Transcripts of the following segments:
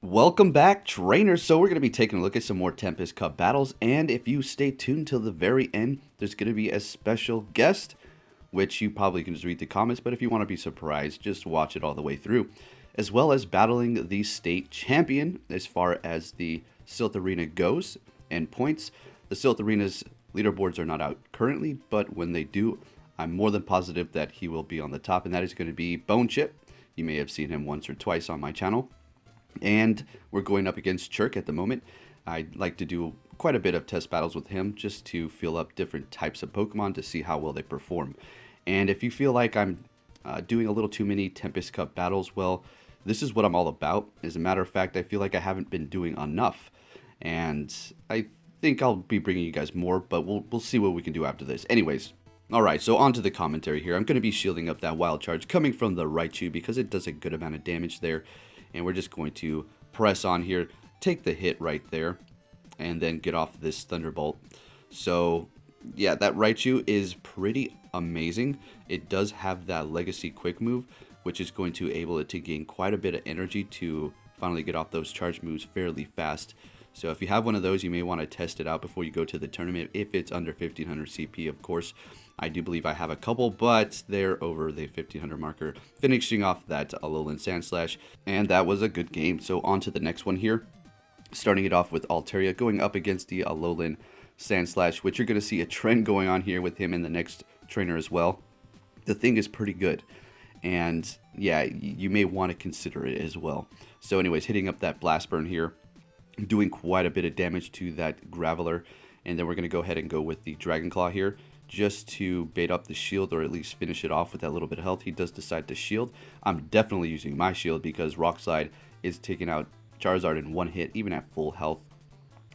Welcome back, trainers. So we're going to be taking a look at some more Tempest Cup battles, and if you stay tuned till the very end, there's going to be a special guest, which you probably can just read the comments, but if you want to be surprised, just watch it all the way through, as well as battling the state champion as far as the Silph Arena goes and points. The Silph Arena's leaderboards are not out currently, but when they do, I'm more than positive that he will be on the top, and that is going to be Bone Chip. You may have seen him once or twice on my channel. And we're going up against Chirk at the moment. I like to do quite a bit of test battles with him just to feel up different types of Pokemon to see how well they perform. And if you feel like I'm doing a little too many Tempest Cup battles, well, this is what I'm all about. As a matter of fact, I feel like I haven't been doing enough. And I think I'll be bringing you guys more, but we'll see what we can do after this. Anyways. Alright, so on to the commentary here. I'm going to be shielding up that Wild Charge coming from the Raichu because it does a good amount of damage there. And we're just going to press on here, take the hit right there, and then get off this Thunderbolt. So, yeah, that Raichu is pretty amazing. It does have that Legacy Quick Move, which is going to enable it to gain quite a bit of energy to finally get off those charge moves fairly fast. So if you have one of those, you may want to test it out before you go to the tournament, if it's under 1500 CP, of course. I do believe I have a couple, but they're over the 1500 marker, finishing off that Alolan Sandslash, and that was a good game. So on to the next one here, starting it off with Altaria going up against the Alolan Sandslash, which you're going to see a trend going on here with him in the next trainer as well. The thing is pretty good, and yeah, you may want to consider it as well. So anyways, hitting up that Blast Burn here, doing quite a bit of damage to that Graveler, and then we're going to go ahead and go with the Dragon Claw here just to bait up the shield, or at least finish it off with that little bit of health. He does decide to shield. I'm definitely using my shield because Rock Slide is taking out Charizard in one hit, even at full health.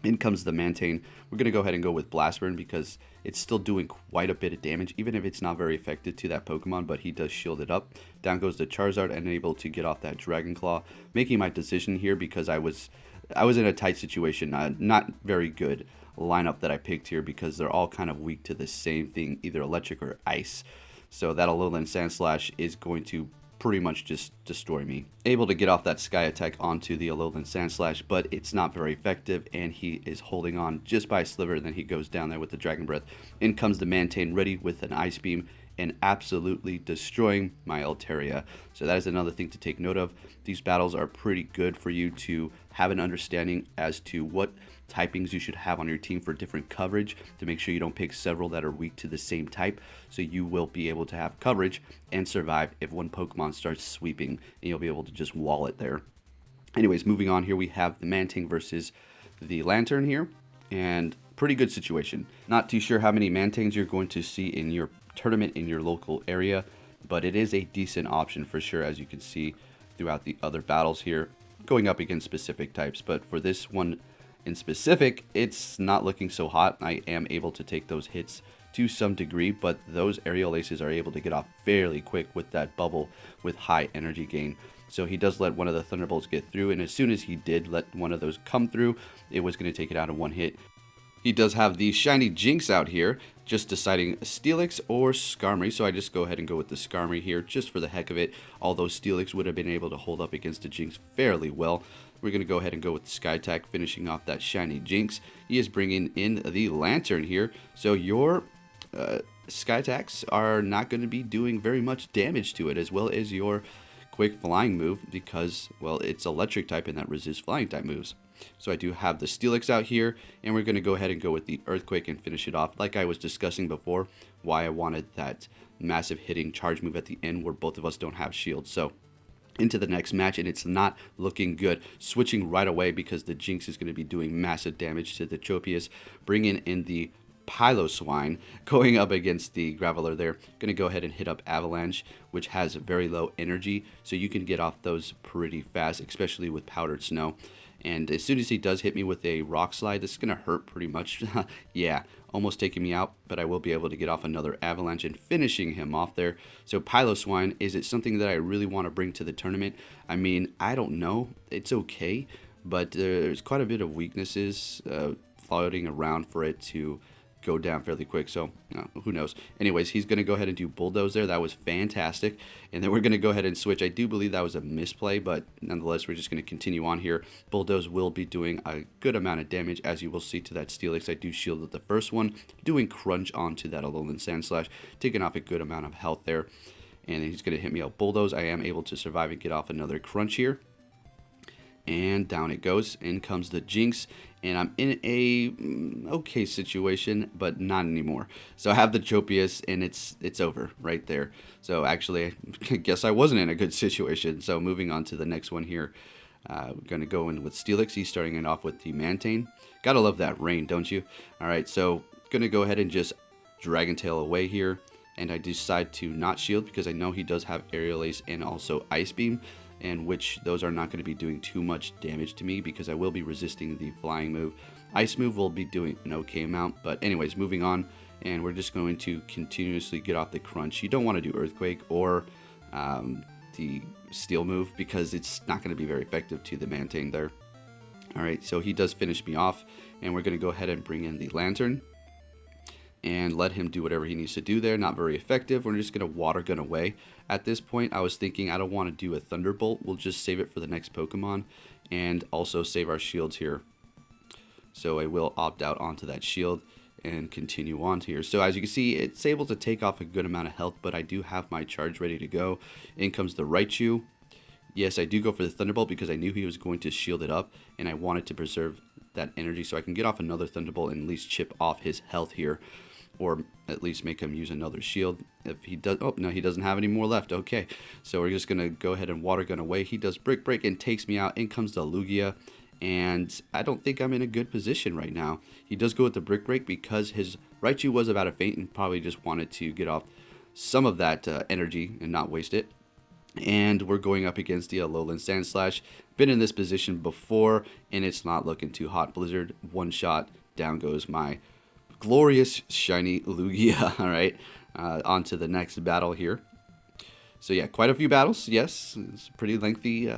In comes the Mantine. We're going to go ahead and go with Blast Burn because it's still doing quite a bit of damage, even if it's not very effective to that Pokemon, but he does shield it up. Down goes the Charizard and able to get off that Dragon Claw, making my decision here because I was in a tight situation, not very good lineup that I picked here because they're all kind of weak to the same thing, either electric or ice. So that Alolan Sandslash is going to pretty much just destroy me. Able to get off that Sky Attack onto the Alolan Sandslash, but it's not very effective, and he is holding on just by a sliver, and then he goes down there with the Dragon Breath. In comes the Mantine ready with an Ice Beam and absolutely destroying my Altaria. So that is another thing to take note of. These battles are pretty good for you to have an understanding as to what typings you should have on your team for different coverage, to make sure you don't pick several that are weak to the same type, so you will be able to have coverage and survive if one Pokemon starts sweeping, and you'll be able to just wall it there. Anyways, moving on here, we have the Mantine versus the Lantern here, and pretty good situation. Not too sure how many Mantines you're going to see in your tournament in your local area, but it is a decent option for sure, as you can see throughout the other battles here, going up against specific types. But for this one in specific, it's not looking so hot. I am able to take those hits to some degree, but those aerial aces are able to get off fairly quick with that bubble with high energy gain. So he does let one of the Thunderbolts get through, and as soon as he did let one of those come through, it was going to take it out in one hit. He does have the shiny Jinx out here, just deciding Steelix or Skarmory, so I just go ahead and go with the Skarmory here, just for the heck of it, although Steelix would have been able to hold up against the Jinx fairly well. We're going to go ahead and go with the Sky Attack, finishing off that shiny Jinx. He is bringing in the Lantern here, so your Sky Attacks are not going to be doing very much damage to it, as well as your quick flying move, because, well, it's electric type and that resists flying type moves. So I do have the Steelix out here, and we're going to go ahead and go with the Earthquake and finish it off. Like I was discussing before, why I wanted that massive hitting charge move at the end where both of us don't have shields. So into the next match, and it's not looking good. Switching right away because the Jinx is going to be doing massive damage to the Tropius, bringing in the Piloswine, going up against the Graveler there. Going to go ahead and hit up Avalanche, which has very low energy, so you can get off those pretty fast, especially with Powdered Snow. And as soon as he does hit me with a Rock Slide, this is going to hurt pretty much. Yeah, almost taking me out, but I will be able to get off another Avalanche and finishing him off there. So Piloswine, is it something that I really want to bring to the tournament? I mean, I don't know. It's okay, but there's quite a bit of weaknesses floating around for it to go down fairly quick, so who knows. Anyways, he's going to go ahead and do Bulldoze there. That was fantastic. And then we're going to go ahead and switch. I do believe that was a misplay, but nonetheless, we're just going to continue on here. Bulldoze will be doing a good amount of damage, as you will see to that Steelix. I do shield with the first one, doing Crunch onto that Alolan Sandslash, taking off a good amount of health there. And he's going to hit me out Bulldoze. I am able to survive and get off another Crunch here. And down it goes. In comes the Jinx. And I'm in a okay situation, but not anymore. So I have the Tropius, and it's over right there. So actually, I guess I wasn't in a good situation. So moving on to the next one here. We're going to go in with Steelix. He's starting it off with the Mantine. Gotta love that rain, don't you? Alright, so going to go ahead and just Dragon Tail away here. And I decide to not shield because I know he does have Aerial Ace and also Ice Beam, and which those are not going to be doing too much damage to me because I will be resisting the flying move. Ice move will be doing an okay amount, but anyways, moving on, and we're just going to continuously get off the Crunch. You don't want to do Earthquake or the Steel move because it's not going to be very effective to the Mantine there. Alright, so he does finish me off, and we're going to go ahead and bring in the Lantern and let him do whatever he needs to do there. Not very effective. We're just going to Water Gun away. At this point, I was thinking I don't want to do a Thunderbolt. We'll just save it for the next Pokemon and also save our shields here. So I will opt out onto that shield and continue on here. So as you can see, it's able to take off a good amount of health, but I do have my charge ready to go. In comes the Raichu. Yes, I do go for the Thunderbolt because I knew he was going to shield it up, and I wanted to preserve that energy so I can get off another Thunderbolt and at least chip off his health here. Or at least make him use another shield. If he does, oh no, he doesn't have any more left. Okay, so we're just gonna go ahead and Water Gun away. He does Brick Break and takes me out. In comes the Lugia, and I don't think I'm in a good position right now. He does go with the Brick Break because his Raichu was about to faint and probably just wanted to get off some of that energy and not waste it. And we're going up against the Alolan Sandslash. Been in this position before, and it's not looking too hot. Blizzard, one shot, down goes my glorious shiny Lugia. All right, on to the next battle here. So yeah, quite a few battles. Yes, it's a pretty lengthy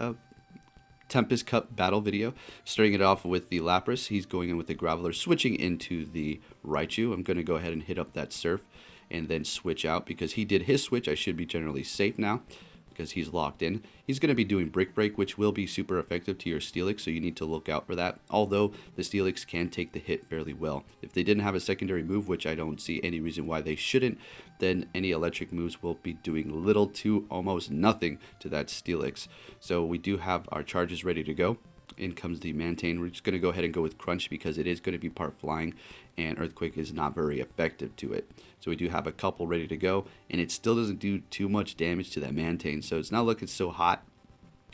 Tempest Cup battle video. Starting it off with the Lapras. He's going in with the Graveler, switching into the Raichu. I'm going to go ahead and hit up that Surf and then switch out because he did his switch. I should be generally safe now because he's locked in. He's going to be doing Brick Break, which will be super effective to your Steelix, so you need to look out for that. Although the Steelix can take the hit fairly well. If they didn't have a secondary move, which I don't see any reason why they shouldn't, then any electric moves will be doing little to almost nothing to that Steelix. So we do have our charges ready to go. In comes the Mantine. We're just going to go ahead and go with Crunch because it is going to be part flying, and Earthquake is not very effective to it. So we do have a couple ready to go, and it still doesn't do too much damage to that Mantine, so it's not looking so hot.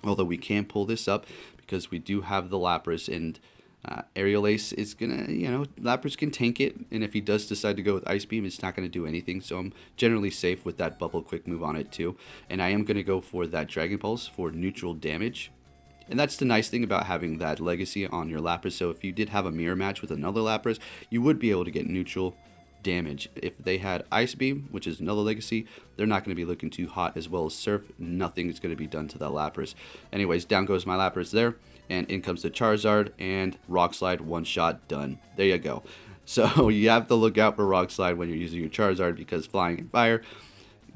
Although we can pull this up because we do have the Lapras, and Aerial Ace is going to, you know, Lapras can tank it, and if he does decide to go with Ice Beam, it's not going to do anything, so I'm generally safe with that Bubble Quick move on it too. And I am going to go for that Dragon Pulse for neutral damage. And that's the nice thing about having that legacy on your Lapras. So if you did have a mirror match with another Lapras, you would be able to get neutral damage. If they had Ice Beam, which is another legacy, they're not going to be looking too hot, as well as Surf. Nothing is going to be done to that Lapras. Anyways, down goes my Lapras there, and in comes the Charizard, and Rock Slide, one shot, done. There you go. So you have to look out for Rock Slide when you're using your Charizard because Flying and Fire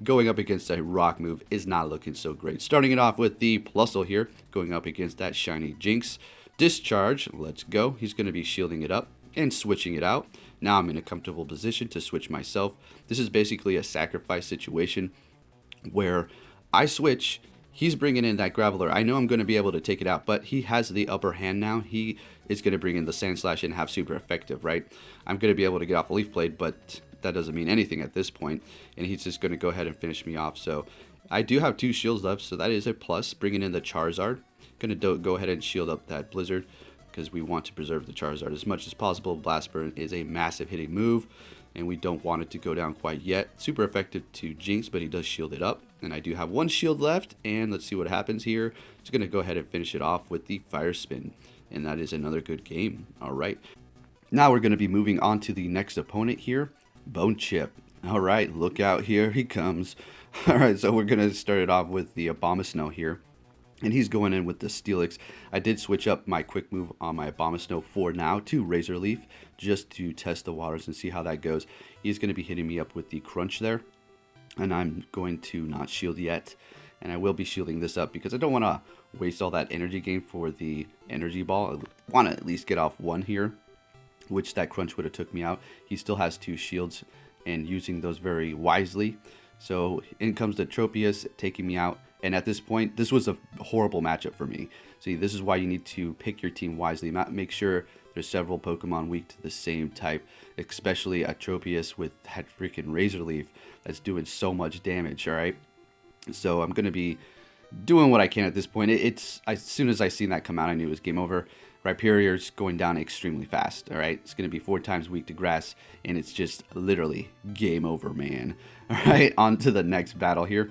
going up against a rock move is not looking so great. Starting it off with the Plusle here, going up against that shiny Jinx. Discharge, let's go. He's going to be shielding it up and switching it out. Now I'm in a comfortable position to switch myself. This is basically a sacrifice situation where I switch. He's bringing in that Graveler. I know I'm going to be able to take it out, but he has the upper hand now. He is going to bring in the Sandslash and have super effective, right? I'm going to be able to get off a Leaf Blade, but that doesn't mean anything at this point, and he's just going to go ahead and finish me off. So I do have 2 shields left, so that is a plus. Bringing in the Charizard, going to go ahead and shield up that Blizzard because we want to preserve the Charizard as much as possible. Blast Burn is a massive hitting move, and we don't want it to go down quite yet. Super effective to Jinx, but he does shield it up, and I do have 1 shield left, and let's see what happens here. Just going to go ahead and finish it off with the Fire Spin, and that is another good game. All right, now we're going to be moving on to the next opponent here. Bone Chip. Alright, look out, here he comes. Alright, so we're going to start it off with the Abomasnow here. And he's going in with the Steelix. I did switch up my quick move on my Abomasnow for now to Razor Leaf, just to test the waters and see how that goes. He's going to be hitting me up with the Crunch there, and I'm going to not shield yet. And I will be shielding this up because I don't want to waste all that energy gain for the energy ball. I want to at least get off one here, which that Crunch would have took me out. He still has 2 shields and using those very wisely. So in comes the Tropius taking me out. And at this point, this was a horrible matchup for me. See, this is why you need to pick your team wisely. Make sure there's several Pokemon weak to the same type, especially a Tropius with that freaking Razor Leaf that's doing so much damage, all right? So I'm going to be doing what I can at this point. As soon as I seen that come out, I knew it was game over. Rhyperior's going down extremely fast, all right? It's going to be 4 times weak to grass, and it's just literally game over, man. All right, on to the next battle here.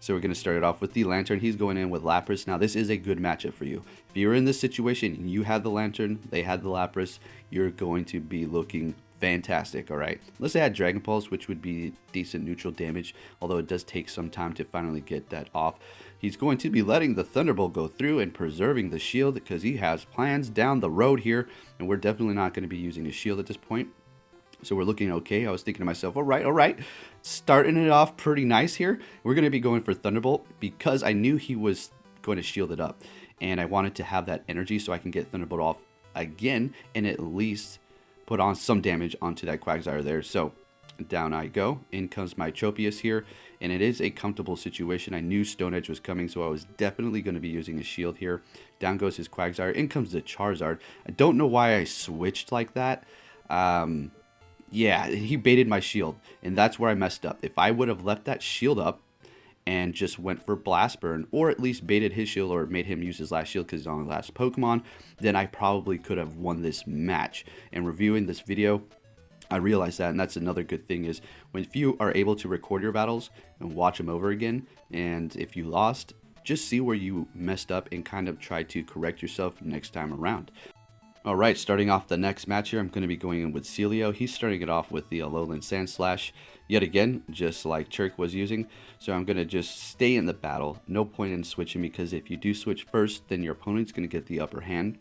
So we're going to start it off with the Lantern. He's going in with Lapras. Now, this is a good matchup for you. If you're in this situation and you had the Lantern, they had the Lapras, you're going to be looking fantastic, all right? Unless they had Dragon Pulse, which would be decent neutral damage, although it does take some time to finally get that off. He's going to be letting the Thunderbolt go through and preserving the shield because he has plans down the road here, and we're definitely not going to be using a shield at this point. So we're looking okay. I was thinking to myself, all right. Starting it off pretty nice here. We're going to be going for Thunderbolt because I knew he was going to shield it up. And I wanted to have that energy so I can get Thunderbolt off again and at least put on some damage onto that Quagsire there. So down I go. In comes my Tropius here. And it is a comfortable situation. I knew Stone Edge was coming, so I was definitely going to be using a shield here. Down goes his Quagsire. In comes the Charizard. I don't know why I switched like that. Yeah, he baited my shield, and that's where I messed up. If I would have left that shield up and just went for Blast Burn, or at least baited his shield or made him use his last shield because he's on the last Pokemon, then I probably could have won this match. And reviewing this video, I realized that, and that's another good thing is if you are able to record your battles and watch them over again, and if you lost, just see where you messed up and kind of try to correct yourself next time around. Alright, starting off the next match here, I'm going to be going in with Celio. He's starting it off with the Alolan Sand Slash, yet again, just like Chirk was using. So I'm going to just stay in the battle. No point in switching because if you do switch first, then your opponent's going to get the upper hand.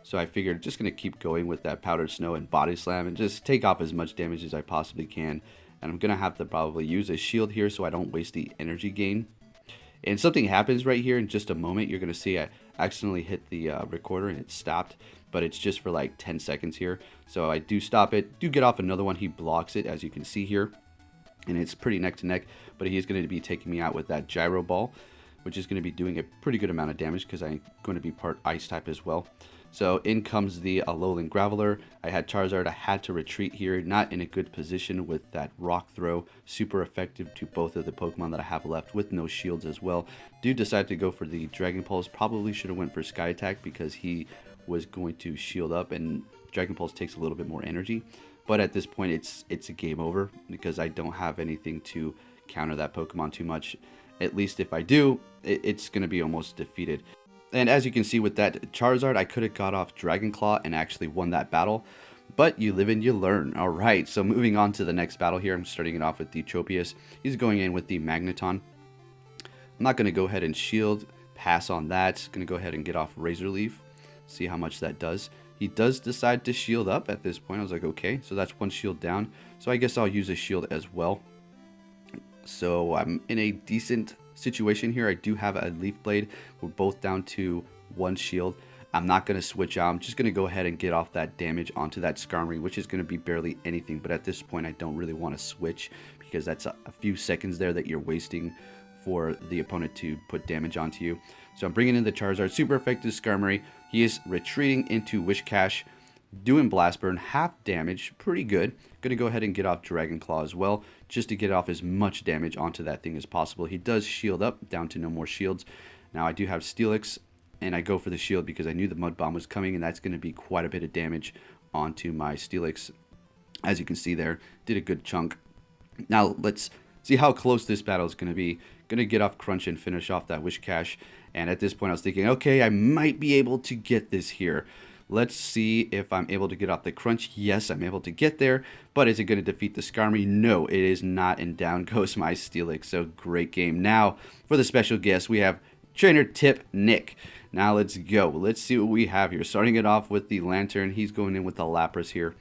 So I figured just going to keep going with that Powdered Snow and Body Slam and just take off as much damage as I possibly can. And I'm going to have to probably use a shield here so I don't waste the energy gain. And something happens right here in just a moment. You're going to see I accidentally hit the recorder and it stopped. But it's just for like 10 seconds here. So I do stop it, do get off another one. He blocks it, as you can see here. And it's pretty neck to neck. But he's going to be taking me out with that Gyro Ball, which is going to be doing a pretty good amount of damage because I'm going to be part Ice type as well. So in comes the Alolan Graveler. I had Charizard. I had to retreat here, not in a good position with that Rock Throw. Super effective to both of the Pokemon that I have left with no shields as well. Do decide to go for the Dragon Pulse. Probably should have went for Sky Attack because he was going to shield up, and Dragon Pulse takes a little bit more energy. But at this point, it's a game over because I don't have anything to counter that Pokemon too much. At least if I do, it's going to be almost defeated. And as you can see with that Charizard, I could have got off Dragon Claw and actually won that battle. But you live and you learn. Alright, so moving on to the next battle here. I'm starting it off with the Tropius. He's going in with the Magneton. I'm not going to go ahead and shield, pass on that. Going to go ahead and get off Razor Leaf. See how much that does. He does decide to shield up at this point. I was like, okay, so that's one shield down. So I guess I'll use a shield as well. So I'm in a decent situation here. I do have a Leaf Blade. We're both down to one shield. I'm not going to switch out. I'm just going to go ahead and get off that damage onto that Skarmory, which is going to be barely anything. But at this point, I don't really want to switch because that's a few seconds there that you're wasting for the opponent to put damage onto you. So I'm bringing in the Charizard. Super effective Skarmory. He is retreating into Wish Cache, doing Blast Burn, half damage, pretty good. Going to go ahead and get off Dragon Claw as well, just to get off as much damage onto that thing as possible. He does shield up, down to no more shields. Now I do have Steelix, and I go for the shield because I knew the Mud Bomb was coming, and that's going to be quite a bit of damage onto my Steelix. As you can see there, did a good chunk. Now let's see how close this battle is going to be. Going to get off Crunch and finish off that Wish Cache. And at this point I was thinking, okay, I might be able to get this here. Let's see if I'm able to get off the Crunch. Yes, I'm able to get there. But is it going to defeat the Skarmory? No, it is not. And down goes my Steelix. So great game. Now, for the special guest, we have Trainer Tip Nick. Now let's go. Let's see what we have here. Starting it off with the Lantern. He's going in with the Lapras here.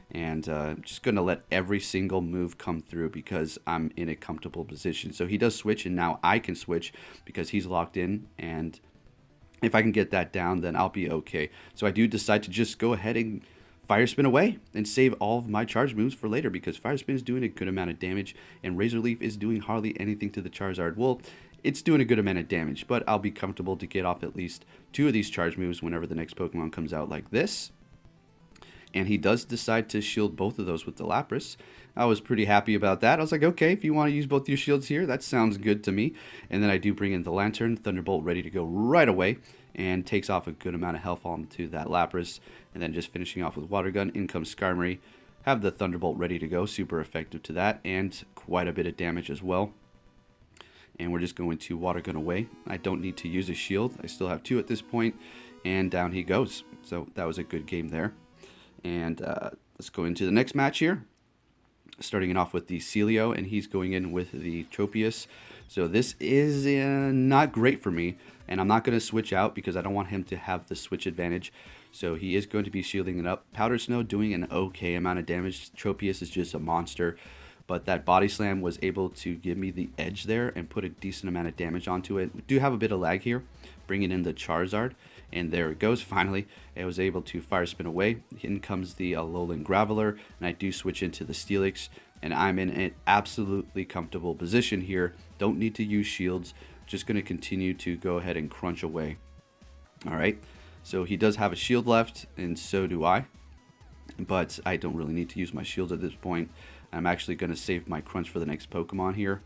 And I'm just going to let every single move come through because I'm in a comfortable position. So he does switch, and now I can switch because he's locked in. And if I can get that down, then I'll be okay. So I do decide to just go ahead and Fire Spin away and save all of my charge moves for later because Fire Spin is doing a good amount of damage and Razor Leaf is doing hardly anything to the Charizard. Well, it's doing a good amount of damage, but I'll be comfortable to get off at least 2 of these charge moves whenever the next Pokemon comes out like this. And he does decide to shield both of those with the Lapras. I was pretty happy about that. I was like, okay, if you want to use both your shields here, that sounds good to me. And then I do bring in the Lantern, Thunderbolt ready to go right away, and takes off a good amount of health onto that Lapras. And then just finishing off with Water Gun, in comes Skarmory. Have the Thunderbolt ready to go, super effective to that, and quite a bit of damage as well. And we're just going to Water Gun away. I don't need to use a shield. I still have 2 at this point, and down he goes. So that was a good game there. And let's go into the next match here. Starting it off with the Celio, and he's going in with the Tropius. So this is not great for me, and I'm not going to switch out because I don't want him to have the switch advantage. So he is going to be shielding it up. Powder Snow doing an okay amount of damage. Tropius is just a monster. But that Body Slam was able to give me the edge there and put a decent amount of damage onto it. We do have a bit of lag here, bringing in the Charizard. And there it goes, finally. I was able to Fire Spin away. In comes the Alolan Graveler, and I do switch into the Steelix. And I'm in an absolutely comfortable position here. Don't need to use shields. Just going to continue to go ahead and crunch away. Alright, so he does have a shield left, and so do I. But I don't really need to use my shields at this point. I'm actually going to save my crunch for the next Pokemon here.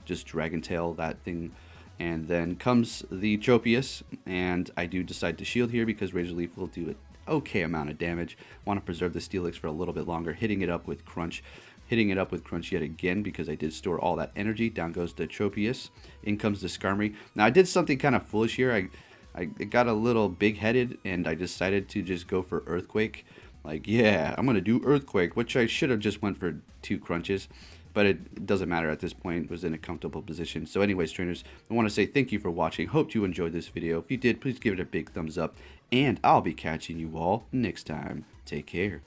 Just Dragon Tail that thing. And then comes the Tropius, and I do decide to shield here because Razor Leaf will do an okay amount of damage. Want to preserve the Steelix for a little bit longer, hitting it up with Crunch. Hitting it up with Crunch yet again because I did store all that energy. Down goes the Tropius. In comes the Skarmory. Now I did something kind of foolish here. I got a little big-headed, and I decided to just go for Earthquake. Like, yeah, I'm going to do Earthquake, which I should have just went for 2 crunches. But it doesn't matter at this point. It was in a comfortable position. So anyways, trainers, I want to say thank you for watching. Hope you enjoyed this video. If you did, please give it a big thumbs up. And I'll be catching you all next time. Take care.